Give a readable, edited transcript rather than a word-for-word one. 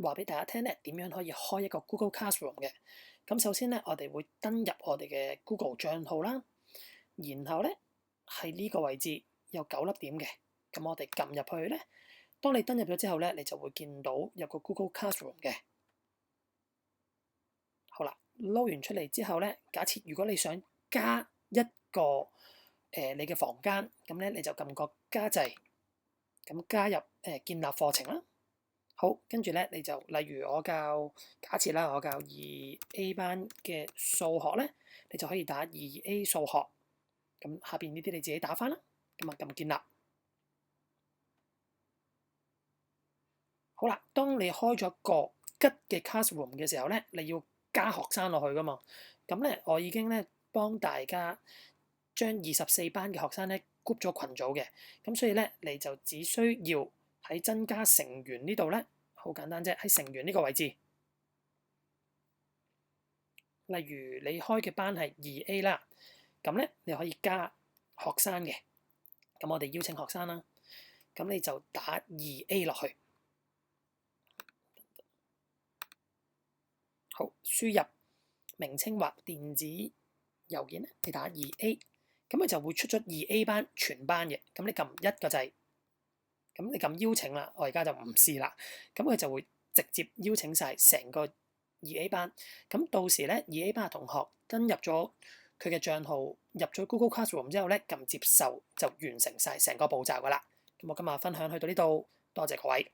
話俾大家聽咧，點樣可以開一個 Google Classroom 嘅。咁首先咧，我哋會登入我哋嘅 Google 帳號啦，然後咧喺呢個位置有9粒點嘅，咁我哋撳入去咧。當你登入咗之後咧，你就會見到有個 Google Classroom 嘅。好啦，撈完出嚟之後咧，假設如果你想加一個你嘅房間，咁咧你就撳個加掣，咁加入建立課程啦。好，跟住咧你就例如假設啦，我教2A 班嘅數學咧，你就可以打2A 數學，咁下邊呢啲你自己打返啦，咁啊撳建立。好啦，當你開咗個吉嘅 Classroom 嘅時候咧，你要加學生落去噶嘛。咁咧，我已經咧幫大家將24班嘅學生咧 group 咗群組嘅。咁所以咧，你就只需要喺增加成員呢度咧，好簡單啫，喺成員呢個位置。例如你開嘅班係2A 啦，咁咧你可以加學生嘅。咁我哋邀請學生啦，咁你就打2A 落去。好，輸入名稱或電子郵件咧，你打2A，咁佢就會出咗2A 班全班嘅。咁你撳一個掣，咁你撳邀請啦。我而家就唔試啦。咁佢就會直接邀請晒成個2A 班。咁到時咧，2A 班嘅同學登入咗佢嘅帳號，入咗 Google Classroom 之後咧，撳接受就完成晒成個步驟噶啦。咁我今日分享去到呢度，多謝各位。